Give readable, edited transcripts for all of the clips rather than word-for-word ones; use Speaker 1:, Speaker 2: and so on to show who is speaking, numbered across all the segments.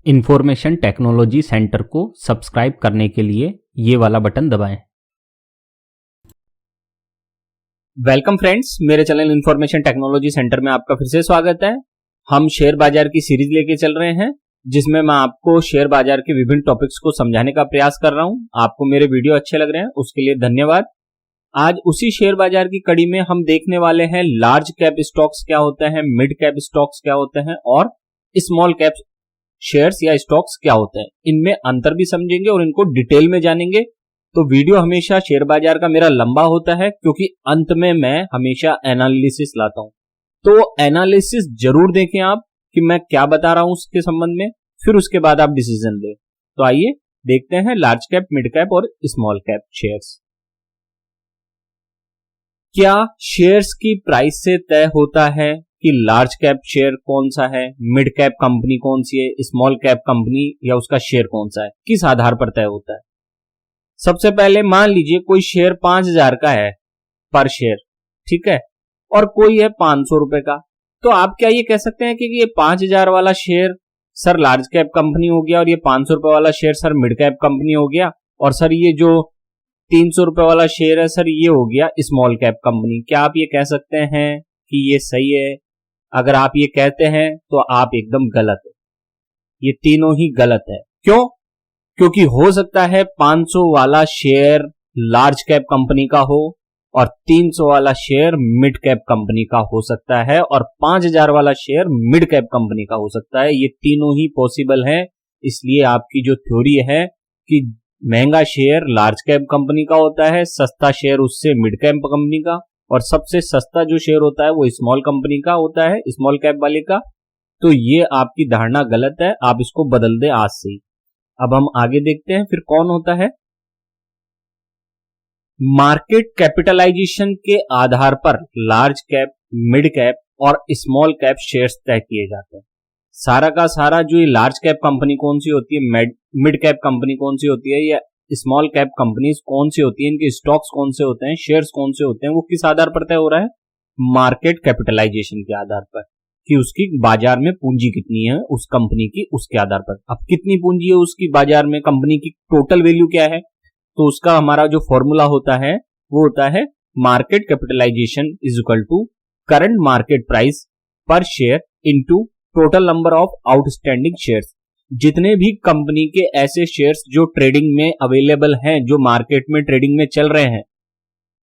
Speaker 1: Information technology centre को subscribe करने के लिए ये वाला बटन दबाएं। वेलकम फ्रेंड्स, मेरे चैनल इंफॉर्मेशन टेक्नोलॉजी सेंटर में आपका फिर से स्वागत है। हम शेयर बाजार की सीरीज लेके चल रहे हैं जिसमें मैं आपको शेयर बाजार के विभिन्न टॉपिक्स को समझाने का प्रयास कर रहा हूं। आपको मेरे वीडियो अच्छे लग रहे हैं उसके लिए धन्यवाद। आज उसी शेयर बाजार की कड़ी में हम देखने वाले हैं लार्ज कैप स्टॉक्स क्या होते हैं, मिड कैप स्टॉक्स क्या होते हैं और स्मॉल कैप शेयर्स या स्टॉक्स क्या होते हैं। इनमें अंतर भी समझेंगे और इनको डिटेल में जानेंगे। तो वीडियो हमेशा शेयर बाजार का मेरा लंबा होता है क्योंकि अंत में मैं हमेशा एनालिसिस लाता हूं। तो एनालिसिस जरूर देखें आप कि मैं क्या बता रहा हूं उसके संबंध में, फिर उसके बाद आप डिसीजन लें। तो आइए देखते हैं लार्ज कैप, मिड कैप और स्मॉल कैप शेयर्स। क्या शेयर्स की प्राइस से तय होता है कि लार्ज कैप शेयर कौन सा है, मिड कैप कंपनी कौन सी है, स्मॉल कैप कंपनी या उसका शेयर कौन सा है, किस आधार पर तय होता है? सबसे पहले मान लीजिए कोई शेयर 5,000 का है पर शेयर, ठीक है, और कोई है 500 रुपए का। तो आप क्या ये कह सकते हैं कि ये 5,000 वाला share sir large cap company हो गया और ये 500 रुपए वाला share sir mid cap company हो गया, और सर ये जो 300 रुपए वाला शेयर है सर ये हो गया स्मॉल कैप कंपनी? क्या आप ये कह सकते हैं कि ये सही है? अगर आप ये कहते हैं तो आप एकदम गलत है। ये तीनों ही गलत है। क्यों? क्योंकि हो सकता है 500 वाला शेयर लार्ज कैप कंपनी का हो और 300 वाला शेयर मिड कैप कंपनी का हो सकता है और 5,000 वाला शेयर मिड कैप कंपनी का हो सकता है। ये तीनों ही पॉसिबल है। इसलिए आपकी जो थ्योरी है कि महंगा शेयर लार्ज कैप कंपनी का होता है, सस्ता शेयर उससे मिड कैप कंपनी का, और सबसे सस्ता जो शेयर होता है वो स्मॉल कंपनी का होता है, स्मॉल कैप वाले का। तो ये आपकी धारणा गलत है, आप इसको बदल दें आज से ही। अब हम आगे देखते हैं फिर कौन होता है। मार्केट कैपिटलाइजेशन के आधार पर लार्ज कैप, मिड कैप और स्मॉल कैप शेयर्स तय किए जाते हैं। सारा का सारा जो ये लार्ज कैप कंपनी कौन सी होती है, मिड कैप कंपनी कौन सी होती है या स्मॉल कैप कंपनीज कौन सी होती है, इनके स्टॉक्स कौन से होते हैं, शेयर्स कौन से होते हैं, वो किस आधार पर तय हो रहा है? मार्केट कैपिटलाइजेशन के आधार पर, कि उसकी बाजार में पूंजी कितनी है उस कंपनी की, उसके आधार पर। अब कितनी पूंजी है उसकी बाजार में, कंपनी की टोटल वैल्यू क्या है, तो उसका हमारा जो फॉर्मूला होता है वो होता है market capitalization is equal to current market price per share into total number of outstanding shares. जितने भी कंपनी के ऐसे शेयर्स जो ट्रेडिंग में अवेलेबल हैं, जो मार्केट में ट्रेडिंग में चल रहे हैं,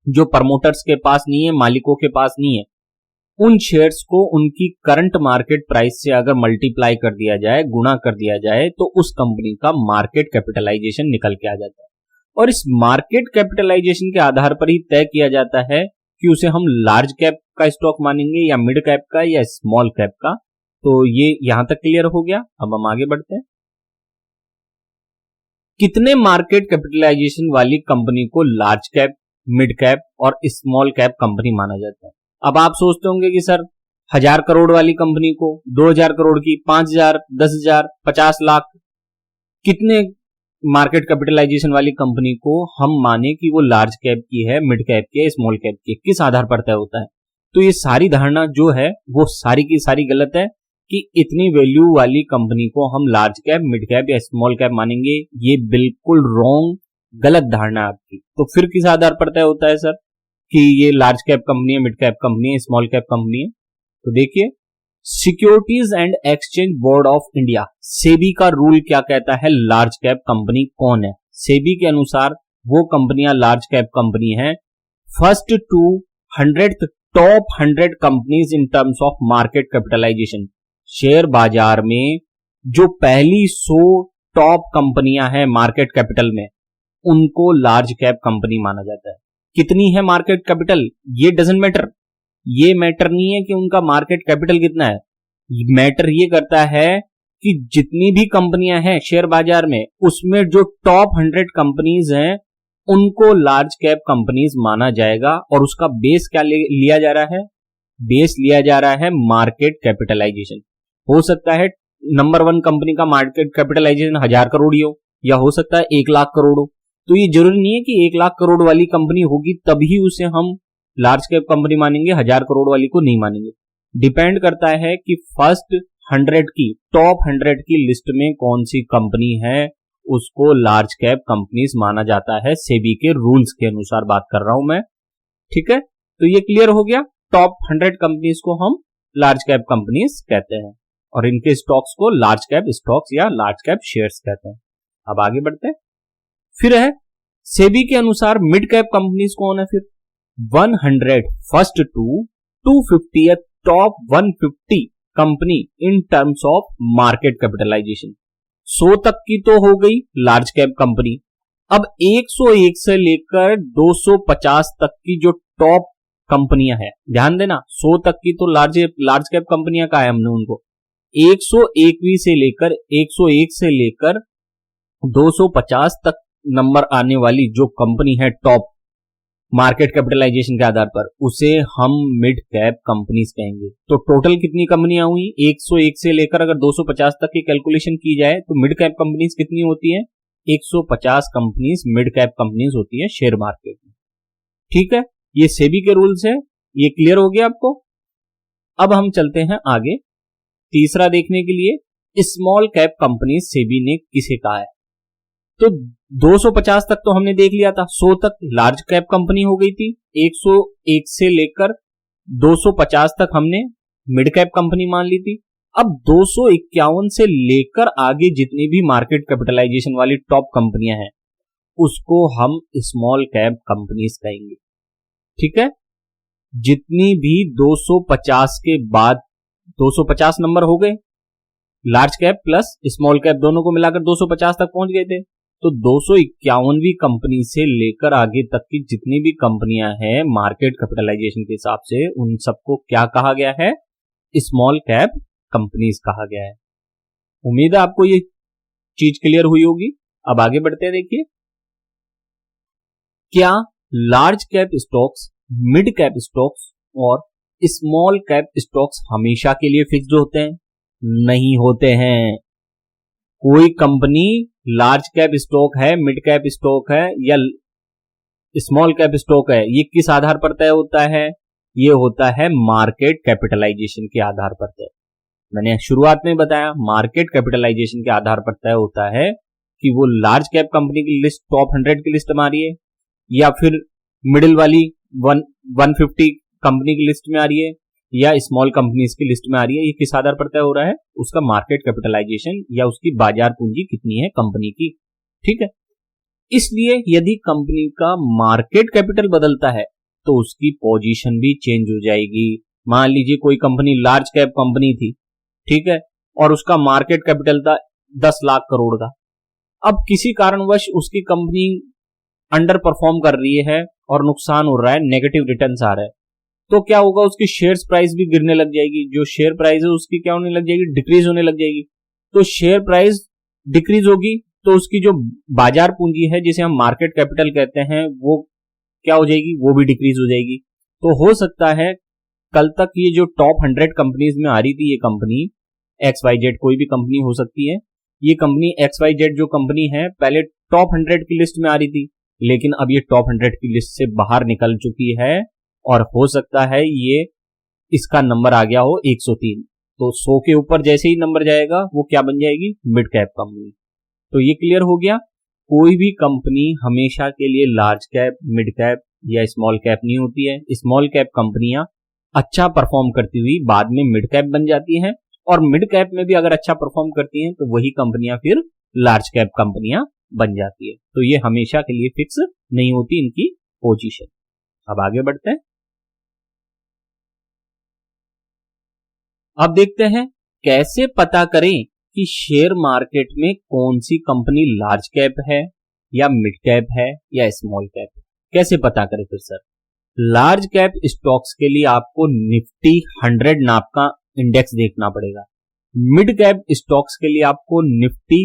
Speaker 1: जो प्रमोटर्स के पास नहीं है, मालिकों के पास नहीं है, उन शेयर्स को उनकी करंट मार्केट प्राइस से अगर मल्टीप्लाई कर दिया जाए, गुणा कर दिया जाए, तो उस कंपनी का मार्केट कैपिटलाइजेशन निकल के आ जाता है। और इस मार्केट कैपिटलाइजेशन के आधार पर ही तय किया जाता है कि उसे हम लार्ज कैप का स्टॉक मानेंगे या मिड कैप का या स्मॉल कैप का। तो ये यहां तक क्लियर हो गया। अब हम आगे बढ़ते हैं। कितने मार्केट कैपिटलाइजेशन वाली कंपनी को लार्ज कैप, मिड कैप और स्मॉल कैप कंपनी माना जाता है? अब आप सोचते होंगे कि सर 1,000 करोड़ वाली कंपनी को, 2,000 करोड़ की, 5,000, 10,000, 50 लाख, कितने मार्केट कैपिटलाइजेशन वाली कंपनी को हम माने कि वो लार्ज कैप की है, मिड कैप की है, स्मॉल कैप की है? किस आधार पर तय होता है? तो ये सारी धारणा जो है वो सारी की सारी गलत है कि इतनी वैल्यू वाली कंपनी को हम लार्ज कैप, मिड कैप या स्मॉल कैप मानेंगे। ये बिल्कुल रॉन्ग, गलत धारणा आपकी। तो फिर किस आधार पर तय होता है सर कि ये लार्ज कैप कंपनी है, मिड कैप कंपनी है, स्मॉल कैप कंपनी है? तो देखिए, securities and exchange board of India, SEBI का रूल क्या कहता है लार्ज कैप कंपनी कौन है? सेबी के अनुसार वो कंपनियां लार्ज कैप कंपनी है first to 100th top 100 companies in terms of market capitalization. Share बाजार में जो पहली 100 टॉप कंपनियां हैं मार्केट कैपिटल में, उनको लार्ज कैप कंपनी माना जाता है। कितनी है मार्केट कैपिटल ये डजंट मैटर। ये मैटर नहीं है कि उनका मार्केट कैपिटल कितना है, मैटर ये करता है कि जितनी भी कंपनियां हैं शेयर बाजार में, उसमें जो टॉप 100 कंपनीज हैं उनको लार्ज कैप कंपनीज माना जाएगा। और उसका बेस क्या लिया जा रहा है? बेस लिया जा रहा है मार्केट कैपिटलाइजेशन। हो सकता है नंबर 1 कंपनी का मार्केट कैपिटलाइजेशन 1,000 करोड़ ही हो, या हो सकता है 1 लाख करोड़ हो। तो ये जरूरी नहीं है कि 1 लाख करोड़ वाली कंपनी होगी तभी उसे हम लार्ज कैप कंपनी मानेंगे, 1,000 करोड़ वाली को नहीं मानेंगे। डिपेंड करता है कि फर्स्ट 100 की, टॉप 100 की लिस्ट में कौन सी कंपनी है उसको लार्ज कैप कंपनीज माना जाता है, सेबी के रूल्स के अनुसार बात कर रहा हूं मैं। ठीक है, तो ये क्लियर हो गया। टॉप 100 कंपनीज को हम लार्ज कैप कंपनीज कहते हैं और इनके स्टॉक्स को लार्ज कैप स्टॉक्स या लार्ज कैप शेयर्स कहते हैं। अब आगे बढ़ते हैं। फिर है सेबी के अनुसार मिड कैप कंपनीज कौन है? फिर 100 first to 250 top 150 company in terms of market capitalization. 100 तक की तो हो गई लार्ज कैप कंपनी। अब 101 से लेकर 250 तक की जो टॉप कंपनियां हैं, ध्यान देना, 100 तक की तो लार्ज कैप कंपनियां कहा है हमने उनको। 101वीं से लेकर 101 से लेकर 250 तक नंबर आने वाली जो कंपनी है टॉप मार्केट कैपिटलाइजेशन के आधार पर, उसे हम मिड कैप कंपनीज कहेंगे। तो टोटल कितनी कंपनियां हुई? 101 से लेकर अगर 250 तक की कैलकुलेशन की जाए तो मिड कैप कंपनीज कितनी होती है? 150 कंपनीज मिड कैप कंपनीज होती है शेयर मार्केट में। ठीक है, ये सेबी के रूल्स है, ये क्लियर हो गया आपको। अब हम चलते हैं आगे तीसरा देखने के लिए, स्मॉल कैप कंपनीज सेबी ने किसे कहा है। तो 250 तक तो हमने देख लिया था, 100 तक लार्ज कैप कंपनी हो गई थी, 101 से लेकर 250 तक हमने मिड कैप कंपनी मान ली थी। अब 251 से लेकर आगे जितनी भी मार्केट कैपिटलाइजेशन वाली टॉप कंपनियां हैं उसको हम स्मॉल कैप कंपनीज कहेंगे। ठीक है, जितनी भी 250 के बाद 250 नंबर हो गए, large cap plus small cap दोनों को मिलाकर 250 तक पहुंच गए थे। तो 251वीं कंपनी से लेकर आगे तक की जितनी भी कंपनियां हैं मार्केट कैपिटलाइजेशन के हिसाब से, उन सबको क्या कहा गया है? स्मॉल कैप कंपनीज कहा गया है। उम्मीद है आपको ये चीज क्लियर हुई होगी। अब आगे बढ़ते हैं। देखिए, क्या large cap stocks, mid cap stocks और स्मॉल कैप स्टॉक्स हमेशा के लिए फिक्स्ड होते हैं? नहीं होते हैं। कोई कंपनी लार्ज कैप स्टॉक है, मिड कैप स्टॉक है या स्मॉल कैप स्टॉक है, ये किस आधार पर तय होता है? ये होता है मार्केट कैपिटलाइजेशन के आधार पर तय। मैंने शुरुआत में बताया, मार्केट कैपिटलाइजेशन के आधार पर तय होता है कि वो लार्ज कैप कंपनी की लिस्ट टॉप 100 की लिस्ट में आ रही है या फिर मिडिल वाली 150 कंपनी की लिस्ट में आ रही है या स्मॉल कंपनीज की लिस्ट में आ रही है। ये किस आधार पर तय हो रहा है? उसका मार्केट कैपिटलाइजेशन या उसकी बाजार पूंजी कितनी है कंपनी की। ठीक है, इसलिए यदि कंपनी का मार्केट कैपिटल बदलता है तो उसकी पोजीशन भी चेंज हो जाएगी। मान लीजिए कोई कंपनी लार्ज कैप कंपनी थी, ठीक है, और उसका मार्केट कैपिटल था 10 लाख करोड़ का। अब किसी कारणवश उसकी कंपनी अंडर परफॉर्म कर रही है और नुकसान हो रहा है, नेगेटिव रिटर्न्स आ रहा है, तो क्या होगा? उसकी शेयर्स प्राइस भी गिरने लग जाएगी। जो शेयर प्राइस है उसकी क्या होने लग जाएगी? डिक्रीज होने लग जाएगी। तो शेयर प्राइस डिक्रीज होगी तो उसकी जो बाजार पूंजी है, जिसे हम मार्केट कैपिटल कहते हैं, वो क्या हो जाएगी? वो भी डिक्रीज हो जाएगी। तो हो सकता है कल तक ये जो टॉप 100 कंपनीज में आ रही थी, ये कंपनी XYZ कोई भी कंपनी हो सकती है, ये कंपनी XYZ जो कंपनी है पहले टॉप 100 की लिस्ट में आ रही थी, लेकिन अब ये टॉप 100 की लिस्ट से बाहर निकल चुकी है और हो सकता है ये इसका नंबर आ गया हो 103। तो 100 के ऊपर जैसे ही नंबर जाएगा वो क्या बन जाएगी? Mid cap company. तो ये क्लियर हो गया। कोई भी कंपनी हमेशा के लिए लार्ज कैप, मिड कैप या स्मॉल कैप नहीं होती है। स्मॉल कैप कंपनियां अच्छा परफॉर्म करती हुई बाद में मिड कैप बन जाती हैं और मिड कैप में भी अगर अच्छा परफॉर्म करती हैं तो वही कंपनियां फिर लार्ज कैप कंपनियां बन जाती है। तो ये हमेशा के लिए फिक्स नहीं होती इनकी पोजीशन। अब आगे बढ़ते हैं। अब देखते हैं कैसे पता करें कि शेयर मार्केट में कौन सी कंपनी लार्ज कैप है या मिड कैप है या स्मॉल कैप है। कैसे पता करें फिर सर? लार्ज कैप स्टॉक्स के लिए आपको निफ्टी 100 नाप का इंडेक्स देखना पड़ेगा। मिड कैप स्टॉक्स के लिए आपको निफ्टी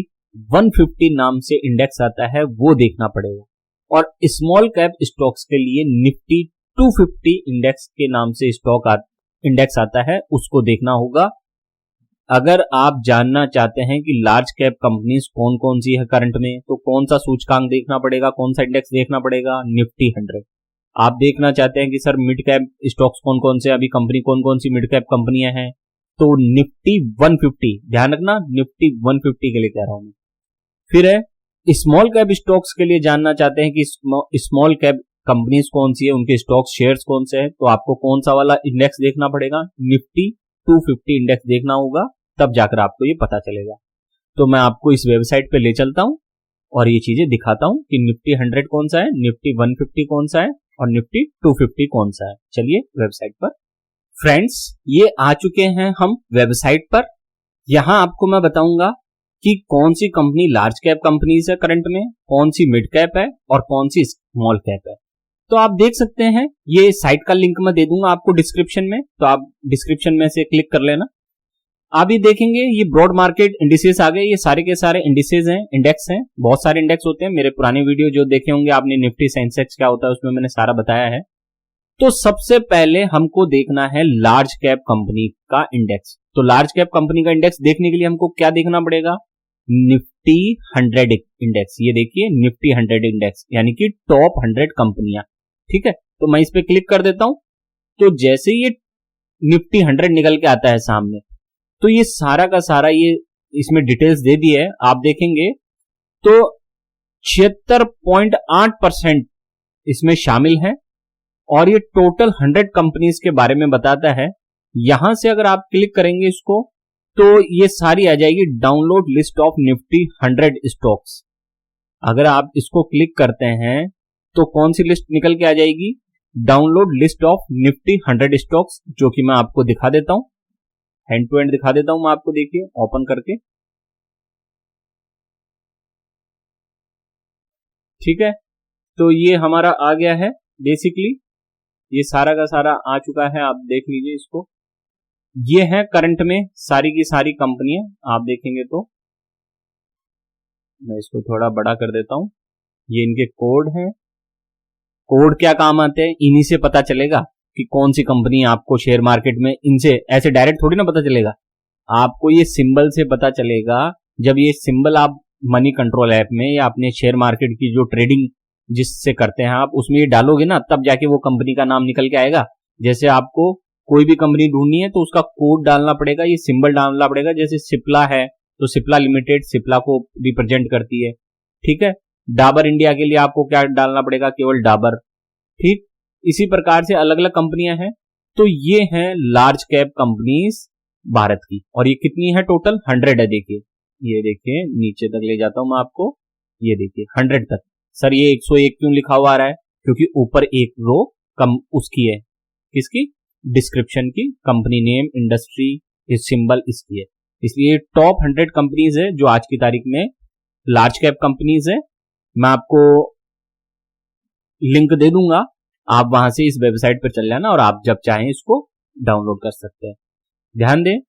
Speaker 1: 150 नाम से इंडेक्स आता है, वो देखना पड़ेगा। और स्मॉल कैप स्टॉक्स के लिए निफ्टी 250 इंडेक्स के नाम से इंडेक्स आता है, उसको देखना होगा। अगर आप जानना चाहते हैं कि लार्ज कैप कंपनीज कौन कौन सी है करंट में, तो कौन सा सूचकांक देखना पड़ेगा, कौन सा इंडेक्स देखना पड़ेगा? निफ्टी 100। आप देखना चाहते हैं कि सर मिड कैप स्टॉक्स कौन कौन से, अभी कंपनी कौन कौन सी मिड कैप कंपनियां हैं, तो निफ्टी 150, ध्यान रखना निफ्टी 150 के लिए कह रहा हूं मैं। फिर है स्मॉल कैप स्टॉक्स के लिए जानना चाहते हैं कि स्मॉल कैप कंपनीज कौन सी है, उनके स्टॉक्स शेयर्स कौन से हैं, तो आपको कौन सा वाला इंडेक्स देखना पड़ेगा, निफ्टी 250 इंडेक्स देखना होगा, तब जाकर आपको ये पता चलेगा। तो मैं आपको इस वेबसाइट पे ले चलता हूं और ये चीजें दिखाता हूं कि निफ्टी 100 कौन सा है, निफ्टी 150 कौन सा है और निफ्टी 250 कौन सा है। चलिए वेबसाइट पर। फ्रेंड्स, ये आ चुके हैं हम वेबसाइट पर। यहां आपको मैं बताऊंगा कि कौन सी कंपनी लार्ज कैप कंपनीज है करंट में, कौन सी मिड कैप है और कौन सी स्मॉल कैप है। तो आप देख सकते हैं, ये साइट का लिंक मैं दे दूंगा आपको डिस्क्रिप्शन में, तो आप डिस्क्रिप्शन में से क्लिक कर लेना। आप ये देखेंगे ये ब्रॉड मार्केट इंडिसेस आ गए, ये सारे के सारे इंडिसेस हैं, इंडेक्स हैं, बहुत सारे इंडेक्स होते हैं। मेरे पुराने वीडियो जो देखे होंगे आपने, निफ्टी सेंसेक्स क्या होता है, उसमें मैंने सारा बताया है। तो सबसे पहले हमको देखना है लार्ज कैप कंपनी का इंडेक्स। तो लार्ज कैप कंपनी का इंडेक्स देखने के लिए हमको क्या देखना पड़ेगा, निफ्टी 100 इंडेक्स। ये देखिए निफ्टी 100 इंडेक्स यानी कि टॉप 100 कंपनियां। ठीक है, तो मैं इस पे क्लिक कर देता हूं। तो जैसे ये निफ्टी 100 निकल के आता है सामने, तो ये सारा का सारा ये इसमें डिटेल्स दे दी है। आप देखेंगे तो 76.8% इसमें शामिल है और ये टोटल 100 कंपनीज के बारे में बताता है। यहां से अगर आप क्लिक करेंगे इसको, तो ये सारी आ जाएगी download list of Nifty 100 stocks. अगर आप इसको क्लिक करते हैं तो कौन सी लिस्ट निकल के आ जाएगी, download list of Nifty 100 stocks, जो कि मैं आपको दिखा देता हूं, हैंड टू हैंड दिखा देता हूं मैं आपको। देखिए ओपन करके, ठीक है, तो ये हमारा आ गया है। बेसिकली ये सारा का सारा आ चुका है, आप देख लीजिए इसको। ये है करंट में सारी की सारी कंपनियां, आप देखेंगे तो मैं इसको थोड़ा बड़ा कर देता हूं। ये इनके कोड हैं, कोड क्या काम आते हैं, इन्हीं से पता चलेगा कि कौन सी कंपनी आपको शेयर मार्केट में, इनसे ऐसे डायरेक्ट थोड़ी ना पता चलेगा, आपको ये सिंबल से पता चलेगा। जब ये सिंबल आप मनी कंट्रोल ऐप में या अपने शेयर मार्केट की जो ट्रेडिंग जिससे करते हैं आप, उसमें ये डालोगे ना, तब जाके वो कंपनी का नाम निकल के आएगा। जैसे आपको कोई भी कंपनी ढूंढनी है तो उसका कोड डालना पड़ेगा, ये सिंबल डालना पड़ेगा। जैसे सिप्ला है तो सिप्ला लिमिटेड सिप्ला को रिप्रेजेंट करती है, ठीक है। डाबर इंडिया के लिए आपको क्या डालना पड़ेगा, केवल डाबर, ठीक। इसी प्रकार से अलग अलग कंपनियां हैं। तो ये हैं लार्ज कैप कंपनीज भारत की, और ये कितनी है टोटल, 100 है। देखिए, ये देखिए नीचे तक ले जाता हूं मैं आपको, ये देखिए 100 तक। सर ये 101 क्यों लिखा हुआ आ रहा है, क्योंकि ऊपर एक रो कम उसकी है, किसकी, डिस्क्रिप्शन की, कंपनी नेम, इंडस्ट्री, इस सिंबल इसकी है, इसलिए टॉप 100 कंपनीज है जो आज की तारीख में लार्ज कैप कंपनीज है। मैं आपको लिंक दे दूंगा, आप वहां से इस वेबसाइट पर चल जाना और आप जब चाहें इसको डाउनलोड कर सकते हैं। ध्यान दें,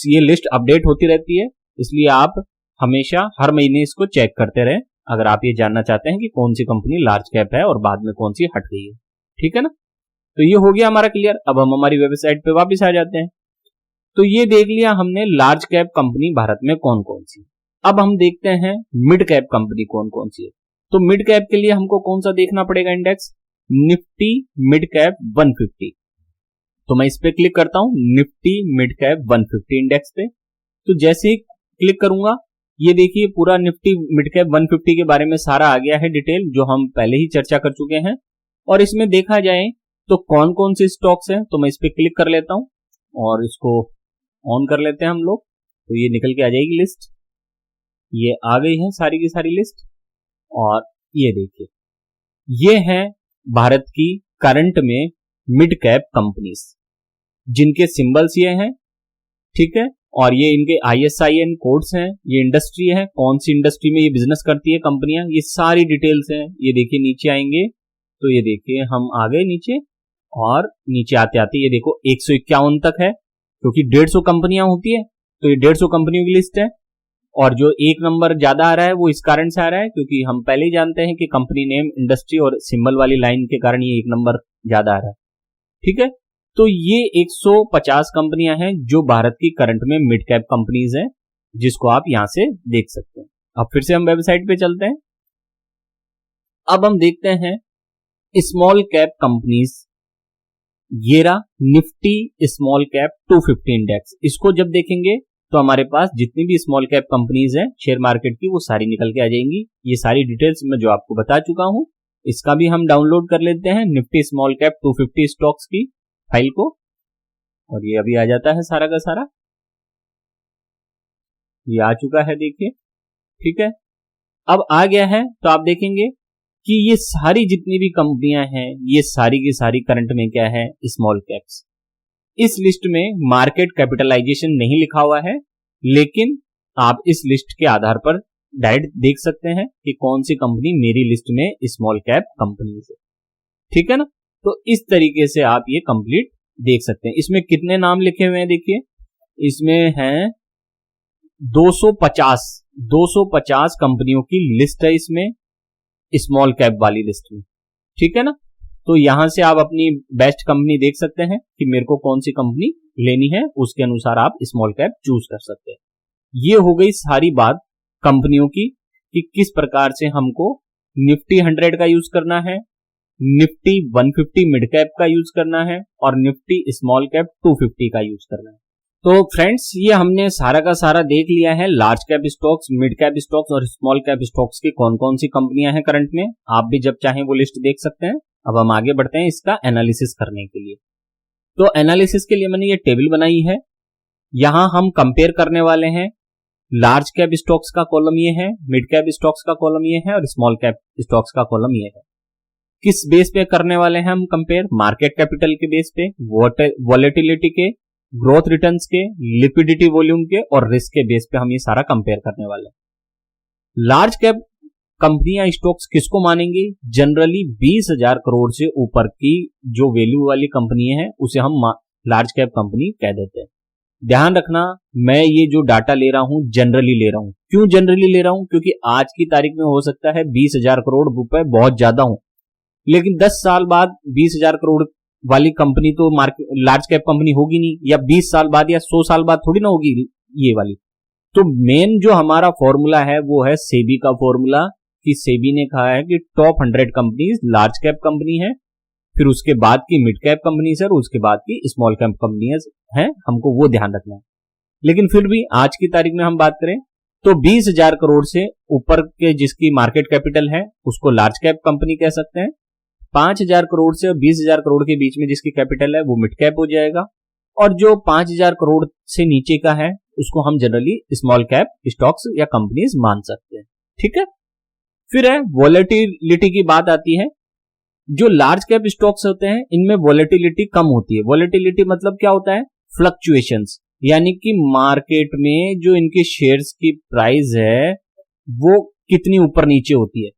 Speaker 1: ये लिस्ट अपडेट होती रहती है, इसलिए आप हमेशा हर महीने इसको चेक करते रहें, अगर आप ये जानना चाहते हैं कि कौन सी कंपनी लार्ज कैप है और बाद में कौन सी हट गई है। ठीक है ना, तो ये हो गया हमारा क्लियर। अब हम हमारी वेबसाइट पे वापस आ जाते हैं। तो ये देख लिया हमने लार्ज कैप कंपनी भारत में कौन कौन सी। अब हम देखते हैं मिड कैप कंपनी कौन कौन सी है। तो मिड कैप के लिए हमको कौन सा देखना पड़ेगा इंडेक्स, निफ्टी मिड कैप 150। तो मैं इस पे क्लिक करता हूं, निफ्टी मिड कैप 150 इंडेक्स पे। तो जैसे ही क्लिक करूंगा, ये देखिए पूरा निफ्टी मिड कैप 150 के बारे में सारा आ गया है डिटेल, जो हम पहले ही चर्चा कर चुके हैं। और इसमें देखा जाए तो कौन कौन से स्टॉक्स हैं, तो मैं इस पे क्लिक कर लेता हूं और इसको ऑन कर लेते हैं हम लोग। तो ये निकल के आ जाएगी लिस्ट, ये आ गई है सारी की सारी लिस्ट। और ये देखिए, ये है भारत की करंट में मिड कैप कंपनीज, जिनके सिंबल्स ये हैं, ठीक है। और ये इनके ISIN कोड्स हैं, ये इंडस्ट्री है, कौन सी इंडस्ट्री में ये बिजनेस करती है कंपनियां, ये सारी डिटेल्स हैं। ये देखिए नीचे आएंगे तो ये देखिए हम आ गए नीचे, और नीचे आते आते ये देखो 151 तक है, क्योंकि 150 कंपनियां होती है, तो ये 150 कंपनियों की लिस्ट है। और जो एक नंबर ज्यादा आ रहा है वो इस कारण से आ रहा है क्योंकि हम पहले ही जानते हैं कि कंपनी नेम, इंडस्ट्री और सिंबल वाली लाइन के कारण ये एक नंबर ज्यादा आ रहा है, ठीक है। तो ये 150 कंपनियां हैं जो भारत की करंट में मिड कैप कंपनीज हैं, जिसको आप यहां से देख सकते हैं। अब फिर से हम वेबसाइट पे चलते हैं। अब हम देखते हैं स्मॉल कैप कंपनीज ये रहा निफ्टी स्मॉल कैप 250 इंडेक्स। इसको जब देखेंगे तो हमारे पास जितनी भी स्मॉल कैप कंपनीज हैं शेयर मार्केट की वो सारी निकल के आ जाएंगी। ये सारी डिटेल्स मैं जो आपको बता चुका हूं, इसका भी हम डाउनलोड कर लेते हैं निफ्टी स्मॉल कैप 250 स्टॉक्स की फाइल को, और ये अभी आ जाता है सारा का सारा। ये आ चुका है, देखिए, ठीक है। अब आ गया है तो आप देखेंगे कि ये सारी जितनी भी कंपनियां हैं ये सारी की सारी करंट में क्या है, स्मॉल कैप्स। इस लिस्ट में मार्केट कैपिटलाइजेशन नहीं लिखा हुआ है, लेकिन आप इस लिस्ट के आधार पर डायरेक्ट देख सकते हैं कि कौन सी कंपनी मेरी लिस्ट में स्मॉल कैप कंपनी है, ठीक है ना। तो इस तरीके से आप ये कंप्लीट देख सकते हैं। इसमें कितने नाम लिखे हुए हैं, देखिए इसमें हैं 250 कंपनियों की लिस्ट है इसमें, स्मॉल कैप वाली लिस्ट में, ठीक है ना। तो यहां से आप अपनी बेस्ट कंपनी देख सकते हैं कि मेरे को कौन सी कंपनी लेनी है, उसके अनुसार आप स्मॉल कैप चूज कर सकते हैं। ये हो गई सारी बात कंपनियों की कि किस प्रकार से हमको निफ्टी 100 का यूज करना है, निफ्टी 150 मिड कैप का यूज करना है और निफ्टी स्मॉल कैप 250 का यूज करना है। तो फ्रेंड्स, ये हमने सारा का सारा देख लिया है large cap stocks, mid cap stocks और स्मॉल कैप स्टॉक्स की कौन कौन सी कंपनियां हैं करंट में। आप भी जब चाहें वो लिस्ट देख सकते हैं। अब हम आगे बढ़ते हैं इसका एनालिसिस करने के लिए। तो एनालिसिस के लिए मैंने ये टेबल बनाई है, यहां हम कंपेयर करने वाले हैं लार्ज कैप स्टॉक्स का कॉलम ये है, मिड कैप स्टॉक्स का कॉलम ये है और स्मॉल कैप स्टॉक्स का कॉलम ये है। किस बेस पे करने वाले हैं हम कंपेयर, मार्केट कैपिटल के बेस पे, वॉलेटिलिटी के, ग्रोथ रिटर्न्स के, लिक्विडिटी वॉल्यूम के और रिस्क के बेस पे हम ये सारा कंपेयर करने वाले हैं। लार्ज कैप कंपनियां स्टॉक्स किसको मानेंगे, जनरली 20,000 करोड़ से ऊपर की जो वैल्यू वाली कंपनी है उसे हम लार्ज कैप कंपनी कह देते हैं। ध्यान रखना, मैं ये जो डाटा ले रहा हूं जनरली ले रहा हूं। क्यों जनरली ले रहा हूं, क्योंकि आज की तारीख में हो सकता है 20,000 करोड़ रुपए बहुत ज्यादा हो, लेकिन 10 साल बाद 20,000 करोड़ वाली कंपनी तो मार्केट लार्ज कैप कंपनी होगी नहीं, या 20 साल बाद या 100 साल बाद थोड़ी ना होगी ये वाली। तो मेन जो हमारा फॉर्मूला है वो है सेबी का फॉर्मूला, कि सेबी ने कहा है कि top 100 companies large cap company है, फिर उसके बाद की मिड कैप कंपनीज है और उसके बाद की स्मॉल कैप कंपनीज हैं, हमको वो ध्यान रखना है। लेकिन फिर भी आज की तारीख में हम बात करें तो 20,000 करोड़ से ऊपर के जिसकी मार्केट कैपिटल है उसको लार्ज कैप कंपनी कह सकते हैं। 5,000 करोड़ से और 20,000 करोड़ के बीच में जिसकी कैपिटल है वो मिड कैप हो जाएगा, और जो 5,000 करोड़ से नीचे का है उसको हम जनरली स्मॉल कैप स्टॉक्स या कंपनीज मान सकते हैं, ठीक है। फिर है वॉलेटिलिटी की बात आती है। जो लार्ज कैप स्टॉक्स होते हैं इनमें वॉलेटिलिटी कम होती है। वॉलेटिलिटी मतलब क्या होता है, फ्लक्चुएशंस, यानी कि मार्केट में जो इनके शेयर्स की प्राइस है वो कितनी ऊपर नीचे होती है।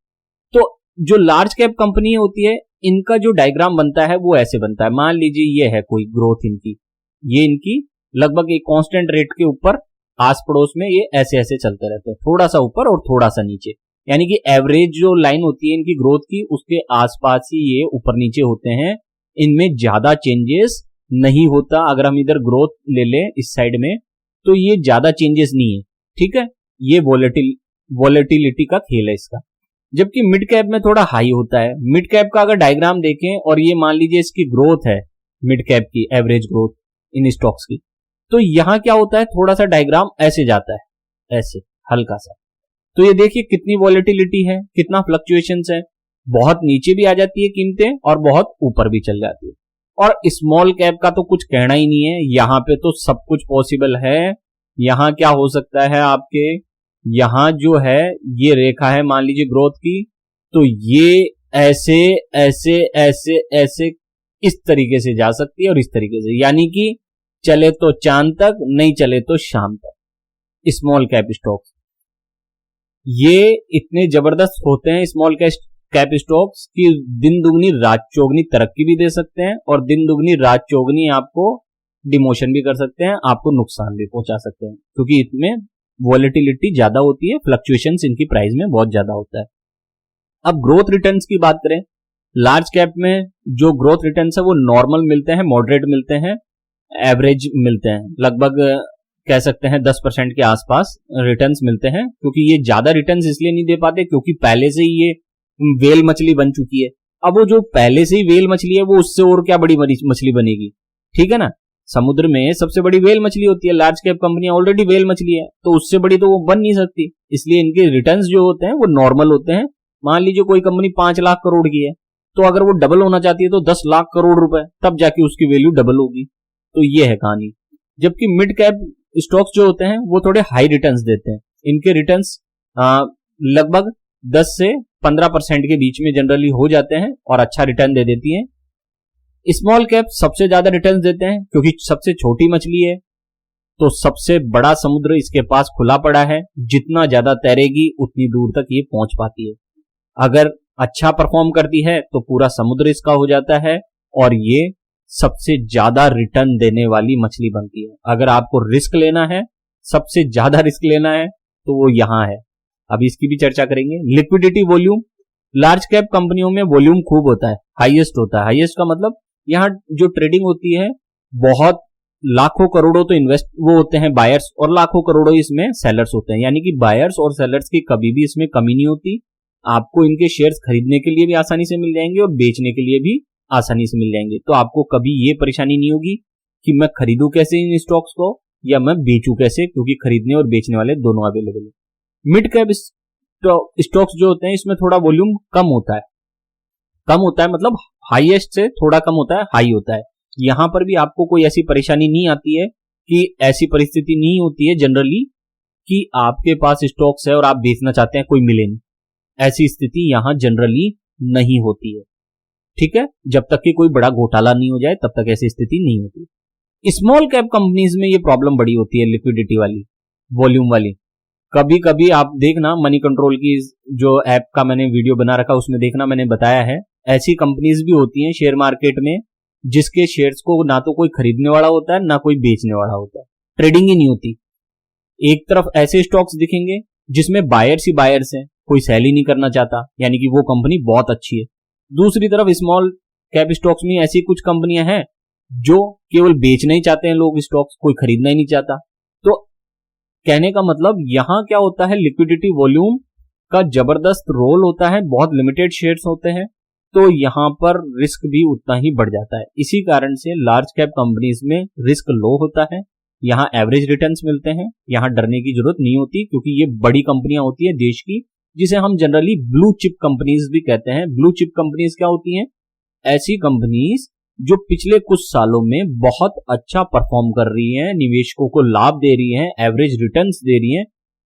Speaker 1: तो जो लार्ज कैप कंपनी होती है इनका जो डायग्राम बनता है वो ऐसे बनता है। मान लीजिए ये है कोई ग्रोथ इनकी, ये इनकी लगभग एक कांस्टेंट रेट के ऊपर आस पड़ोस में ये ऐसे ऐसे चलते रहते हैं, थोड़ा सा ऊपर और थोड़ा सा नीचे, यानी कि एवरेज जो लाइन होती है इनकी ग्रोथ की उसके आसपास ही ये ऊपर नीचे होते हैं, इनमें ज्यादा चेंजेस नहीं होता। अगर हम इधर ग्रोथ ले लें इस साइड में तो ये ज्यादा चेंजेस नहीं है, ठीक है। ये वॉलेटिलिटी का खेल है इसका। जबकि मिड कैप में थोड़ा हाई होता है। मिड कैप का अगर डायग्राम देखें और ये मान लीजिए इसकी ग्रोथ है मिड कैप की, एवरेज ग्रोथ इन स्टॉक्स की, तो यहां क्या होता है, थोड़ा सा डायग्राम ऐसे जाता है, ऐसे हल्का सा। तो ये देखिए कितनी वॉलेटिलिटी है, कितना फ्लक्चुएशंस है, बहुत नीचे भी आ जाती है कीमतें और बहुत ऊपर भी चल जाती है। और स्मॉल कैप का तो कुछ कहना ही नहीं है, यहां पे तो सब कुछ पॉसिबल है। यहां क्या हो सकता है आपके, यहां जो है ये रेखा है मान लीजिए ग्रोथ की, तो ये ऐसे ऐसे ऐसे ऐसे इस तरीके से जा सकती है और इस तरीके से, यानी कि चले तो चांद तक, नहीं चले तो शाम तक। स्मॉल कैप स्टॉक्स ये इतने जबरदस्त होते हैं स्मॉल कैप स्टॉक्स की दिन दुगनी रात चौगनी तरक्की भी दे सकते हैं और दिन दुगनी रात चौगनी आपको डिमोशन भी कर सकते हैं, आपको नुकसान भी पहुंचा सकते हैं, क्योंकि इसमें वॉलेटिलिटी ज्यादा होती है, फ्लक्चुएशंस इनकी प्राइस में बहुत ज्यादा होता है। अब ग्रोथ रिटर्न्स की बात करें, लार्ज कैप में जो ग्रोथ रिटर्न्स है वो नॉर्मल मिलते हैं, मॉडरेट मिलते हैं, एवरेज मिलते हैं, लगभग कह सकते हैं 10% के आसपास रिटर्न्स मिलते हैं। क्योंकि ये ज्यादा रिटर्न्स इसलिए नहीं दे पाते क्योंकि पहले से ही ये वेल मछली बन चुकी है। अब वो जो पहले से ही वेल मछली है वो उससे और क्या बड़ी मछली बनेगी, ठीक है ना। समुद्र में सबसे बड़ी वेल मछली होती है, लार्ज कैप कंपनियां ऑलरेडी वेल मछली है, तो उससे बड़ी तो वो बन नहीं सकती। इसलिए इनके रिटर्न्स जो होते हैं वो नॉर्मल होते हैं। मान लीजिए कोई कंपनी 5 लाख करोड़ की है, तो अगर वो डबल होना चाहती है तो 10 लाख करोड़ रुपए, तब जाके उसकी वैल्यू डबल होगी। तो ये है कहानी। जबकि मिड कैप स्टॉक्स जो होते हैं वो थोड़े हाई रिटर्न्स देते हैं। इनके रिटर्न्स लगभग 10 से 15% के बीच में जनरली हो जाते हैं और अच्छा रिटर्न दे देती हैं। स्मॉल कैप सबसे ज्यादा रिटर्न देते हैं क्योंकि सबसे छोटी मछली है, तो सबसे बड़ा समुद्र इसके पास खुला पड़ा है, जितना ज्यादा तैरेगी उतनी दूर तक ये पहुंच पाती है। अगर अच्छा परफॉर्म करती है तो पूरा समुद्र इसका हो जाता है और ये सबसे ज्यादा रिटर्न देने वाली मछली बनती है। अगर आपको रिस्क लेना है, सबसे ज्यादा रिस्क लेना है, तो वो यहां है। अभी इसकी भी चर्चा करेंगे। लिक्विडिटी वॉल्यूम, लार्ज कैप कंपनियों में वॉल्यूम खूब होता है, हाईएस्ट होता है। हाईएस्ट का मतलब यहाँ जो ट्रेडिंग होती है बहुत लाखों करोड़ों तो इन्वेस्ट वो होते हैं बायर्स, और लाखों करोड़ों इसमें सेलर्स होते हैं। यानी कि बायर्स और सेलर्स की कभी भी इसमें कमी नहीं होती। आपको इनके शेयर्स खरीदने के लिए भी आसानी से मिल जाएंगे और बेचने के लिए भी आसानी से मिल जाएंगे। तो आपको कभी ये परेशानी नहीं होगी कि मैं खरीदूं कैसे इन स्टॉक्स को या मैं बेचूं कैसे, क्योंकि खरीदने और बेचने वाले दोनों अवेलेबल है। मिड कैप स्टॉक्स जो होते हैं इसमें थोड़ा वॉल्यूम कम होता है, मतलब हाईएस्ट से थोड़ा कम होता है, हाई होता है। यहां पर भी आपको कोई ऐसी परेशानी नहीं आती है कि ऐसी परिस्थिति नहीं होती है जनरली कि आपके पास स्टॉक्स है और आप बेचना चाहते हैं, कोई मिले नहीं। ऐसी स्थिति यहां जनरली नहीं होती है, ठीक है। जब तक कि कोई बड़ा घोटाला नहीं हो जाए तब तक ऐसी स्थिति नहीं होती। स्मॉल कैप कंपनीज में ये प्रॉब्लम बड़ी होती है, लिक्विडिटी वाली, वॉल्यूम वाली। कभी कभी आप देखना, मनी कंट्रोल की जो ऐप का मैंने वीडियो बना रखा उसमें देखना, मैंने बताया है ऐसी कंपनीज भी होती हैं शेयर मार्केट में जिसके शेयर्स को ना तो कोई खरीदने वाला होता है ना कोई बेचने वाला होता है, ट्रेडिंग ही नहीं होती। एक तरफ ऐसे स्टॉक्स दिखेंगे जिसमें बायर्स ही बायर्स हैं, कोई सेल ही नहीं करना चाहता, यानी कि वो कंपनी बहुत अच्छी है। दूसरी तरफ स्मॉल कैप स्टॉक्स में ऐसी कुछ कंपनियां हैं जो केवल बेचना ही चाहते हैं लोग स्टॉक्स, कोई खरीदना ही नहीं चाहता। तो कहने का मतलब यहां क्या होता है, लिक्विडिटी वॉल्यूम का जबरदस्त रोल होता है, बहुत लिमिटेड शेयर्स होते हैं, तो यहां पर रिस्क भी उतना ही बढ़ जाता है। इसी कारण से लार्ज कैप कंपनीज में रिस्क लो होता है, यहां एवरेज रिटर्न्स मिलते हैं, यहां डरने की जरूरत नहीं होती क्योंकि ये बड़ी कंपनियां होती है देश की, जिसे हम जनरली ब्लू चिप कंपनीज भी कहते हैं। ब्लू चिप कंपनीज क्या होती हैं? ऐसी कंपनीज जो पिछले कुछ सालों में बहुत अच्छा परफॉर्म कर रही हैं, निवेशकों को लाभ दे रही हैं, एवरेज रिटर्न्स दे रही हैं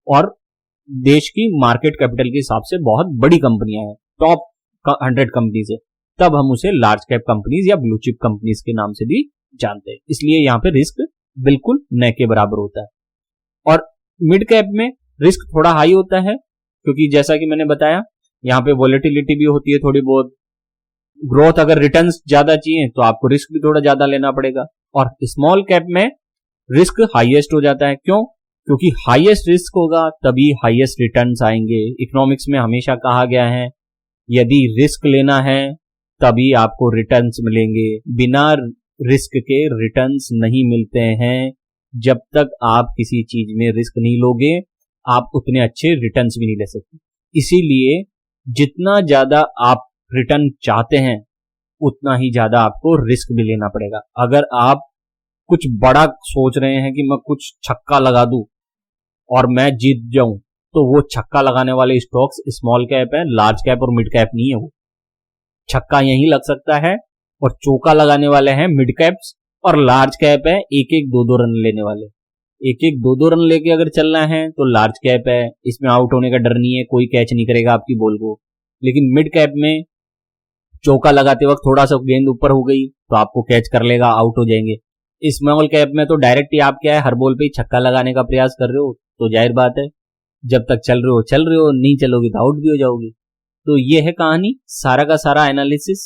Speaker 1: और देश की मार्केट कैपिटल के हिसाब से बहुत बड़ी कंपनियां हैं, टॉप 100 कंपनीज है। तब हम उसे लार्ज कैप कंपनीज या ब्लू चिप कंपनीज के नाम से भी जानते हैं। इसलिए यहां पे रिस्क बिल्कुल न के बराबर होता है। और मिड कैप में रिस्क थोड़ा हाई होता है क्योंकि जैसा कि मैंने बताया यहाँ पे वॉलेटिलिटी भी होती है थोड़ी बहुत, ग्रोथ अगर रिटर्न्स ज्यादा चाहिए तो आपको रिस्क भी थोड़ा ज्यादा लेना पड़ेगा। और स्मॉल कैप में रिस्क हाईएस्ट हो जाता है। क्यों? क्योंकि हाईएस्ट रिस्क होगा तभी हाईएस्ट रिटर्न्स आएंगे। इकोनॉमिक्स में हमेशा कहा गया है यदि रिस्क लेना है तभी आपको रिटर्न्स मिलेंगे, बिना रिस्क के रिटर्न्स नहीं मिलते हैं। जब तक आप किसी चीज में रिस्क नहीं लोगे आप उतने अच्छे रिटर्न्स भी नहीं ले सकते। इसीलिए जितना ज्यादा आप रिटर्न चाहते हैं उतना ही ज्यादा आपको रिस्क भी लेना पड़ेगा। अगर आप कुछ बड़ा सोच रहे हैं कि मैं कुछ छक्का लगा दूं और मैं जीत जाऊं, तो वो छक्का लगाने वाले स्टॉक्स स्मॉल कैप है, लार्ज कैप और मिड कैप नहीं है। वो छक्का यहीं लग सकता है और चौका लगाने वाले हैं मिड कैप्स, और लार्ज कैप है एक एक दो दो रन लेने वाले। एक एक दो दो रन लेके अगर चलना है तो लार्ज कैप है, इसमें आउट होने का डर नहीं है, कोई कैच नहीं करेगा आपकी बॉल को। लेकिन मिड कैप में चौका लगाते वक्त थोड़ा सा गेंद ऊपर हो गई तो आपको कैच कर लेगा, आउट हो जाएंगे। स्मॉल कैप में तो डायरेक्ट ही आप क्या है, हर बॉल पे ही छक्का लगाने का प्रयास कर रहे हो, तो जाहिर बात है जब तक चल रहे हो, नहीं चलोगे तो आउट भी हो जाओगे। तो ये है कहानी, सारा का सारा एनालिसिस।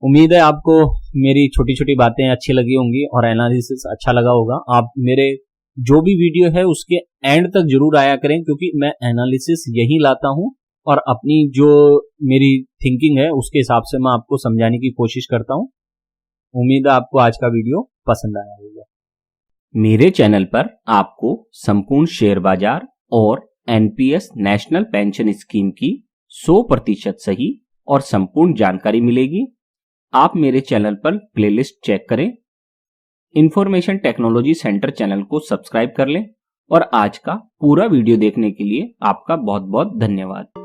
Speaker 1: उम्मीद है आपको मेरी छोटी छोटी बातें अच्छी लगी होंगी और एनालिसिस अच्छा लगा होगा। आप मेरे जो भी वीडियो है उसके एंड तक जरूर आया करें, क्योंकि मैं एनालिसिस यही लाता हूं और अपनी जो मेरी थिंकिंग है उसके हिसाब से मैं आपको समझाने की कोशिश करता हूं। उम्मीद है आपको आज का वीडियो पसंद आया होगा। मेरे चैनल पर आपको संपूर्ण शेयर बाजार और एनपीएस नेशनल पेंशन स्कीम की 100% सही और संपूर्ण जानकारी मिलेगी। आप मेरे चैनल पर प्लेलिस्ट चेक करें, इंफॉर्मेशन टेक्नोलॉजी सेंटर चैनल को सब्सक्राइब कर लें और आज का पूरा वीडियो देखने के लिए आपका बहुत बहुत धन्यवाद।